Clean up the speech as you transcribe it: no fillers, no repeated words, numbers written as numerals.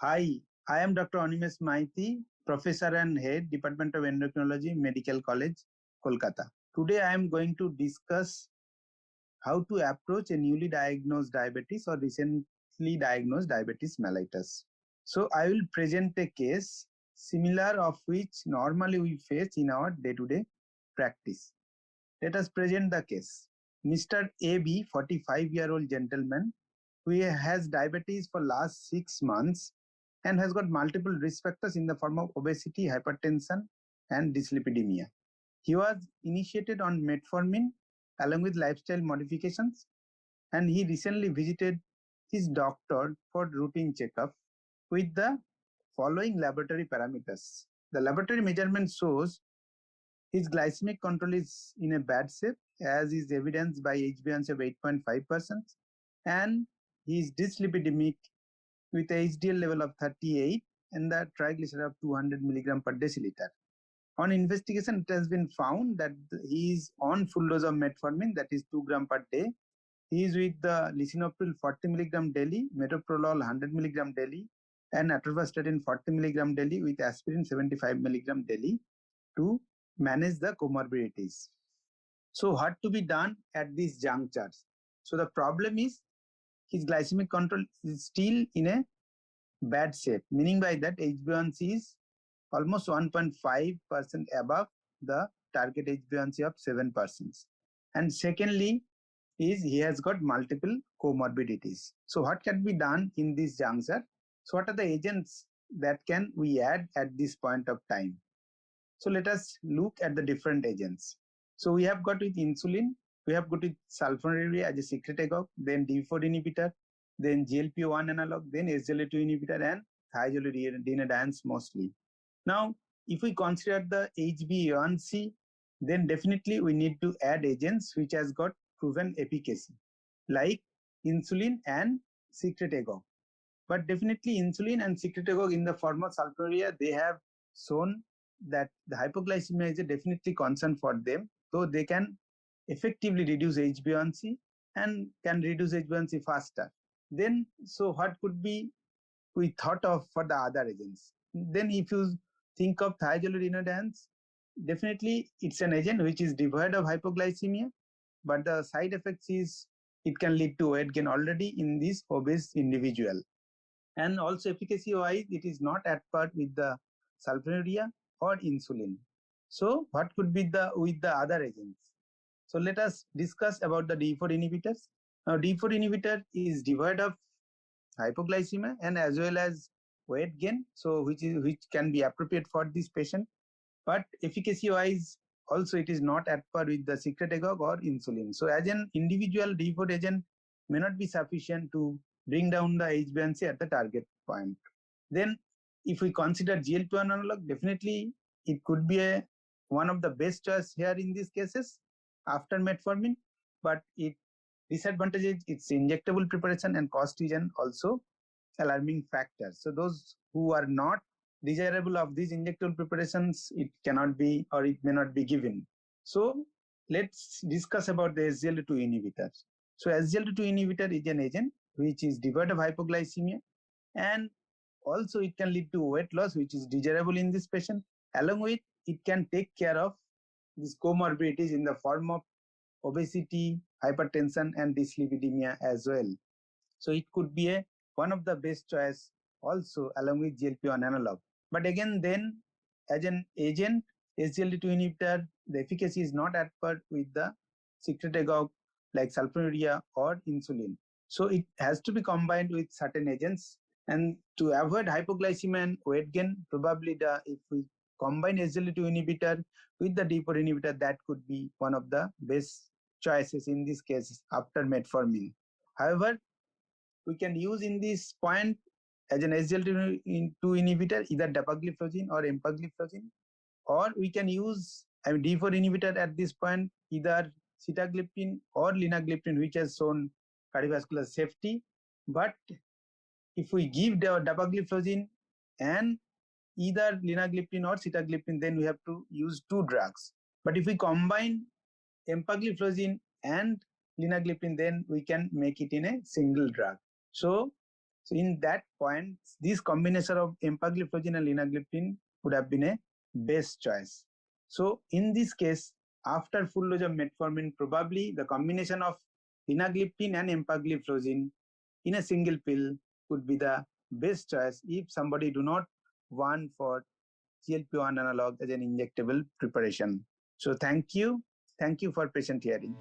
Hi, I am Dr. Animesh Maiti, Professor and Head, Department of Endocrinology, Medical College, Kolkata. Today I am going to discuss how to approach a newly diagnosed diabetes or recently diagnosed diabetes mellitus. So I will present a case similar of which normally we face in our day-to-day practice. Let us present the case. Mr. AB, 45-year-old gentleman, who has diabetes for last 6 months and has got multiple risk factors in the form of obesity, hypertension, and dyslipidemia. He was initiated on metformin along with lifestyle modifications, and he recently visited his doctor for routine checkup with the following laboratory parameters. The laboratory measurement shows his glycemic control is in a bad shape, as is evidenced by HbA1c of 8.5%, and he is dyslipidemic with a HDL level of 38 and the triglyceride of 200 milligram per deciliter. On investigation, it has been found that he is on full dose of metformin, that is 2 gram per day. He is with the lisinopril 40 milligram daily, metoprolol 100 milligram daily, and atorvastatin 40 milligram daily with aspirin 75 milligram daily to manage the comorbidities. So what to be done at these junctures? So the problem is his glycemic control is still in a bad shape, meaning by that HbA1c is almost 1.5% above the target HbA1c of 7%. And secondly, is he has got multiple comorbidities. So what can be done in this juncture? So what are the agents that can we add at this point of time? So let us look at the different agents. So we have got with insulin, we have got with sulfonylurea as a secretagogue, then D4 inhibitor, then GLP-1 analog, then SGLT2 inhibitor, and thiazolidinediones mostly. Now, if we consider the HbA1c, then definitely we need to add agents which has got proven efficacy, like insulin and secretagogue. But definitely insulin and secretagogue in the form of sulfonylurea, they have shown that the hypoglycemia is a definitely concern for them, so they can effectively reduce HbA1c and can reduce HbA1c faster. Then, so what could be we thought of for the other agents? Then if you think of thiazolidinediones, definitely it's an agent which is devoid of hypoglycemia, but the side effects is it can lead to weight gain already in this obese individual. And also efficacy wise, it is not at par with the sulfonylurea or insulin. So what could be the with the other agents? So let us discuss about the D4 inhibitors. Now D4 inhibitor is devoid of hypoglycemia and as well as weight gain, so which can be appropriate for this patient. But efficacy wise, also it is not at par with the secretagogue or insulin. So as an individual D4 agent may not be sufficient to bring down the HbA1c at the target point. Then if we consider GLP-1 analog, definitely it could be one of the best choice here in these cases after metformin, but it disadvantage is its injectable preparation and cost is an also alarming factor. So those who are not desirable of these injectable preparations, it cannot be or it may not be given. So let's discuss about the SGLT2 inhibitors. So SGLT2 inhibitor is an agent which is devoid of hypoglycemia, and also it can lead to weight loss, which is desirable in this patient. Along with it can take care of these comorbidities in the form of obesity, hypertension, and dyslipidemia as well. So it could be one of the best choice also along with GLP-1 analog. But again, then as an agent, SGLT2 inhibitor, the efficacy is not at par with the secretagogue like sulfonylurea or insulin. So it has to be combined with certain agents. And to avoid hypoglycemia and weight gain, probably if we combine SGLT2 inhibitor with the D4 inhibitor, that could be one of the best choices in this case after metformin. However, we can use in this point as an SGLT2 inhibitor either dapagliflozin or empagliflozin, or we can use D4 inhibitor at this point either sitagliptin or linagliptin, which has shown cardiovascular safety. But if we give the dapagliflozin and either linagliptin or sitagliptin, then we have to use two drugs. But if we combine empagliflozin and linagliptin, then we can make it in a single drug. So So in that point, this combination of empagliflozin and linagliptin would have been a best choice. So in this case, after full dose of metformin, probably the combination of linagliptin and empagliflozin in a single pill would be the best choice if somebody do not want for GLP-1 analog as an injectable preparation. So thank you. Thank you for patient hearing.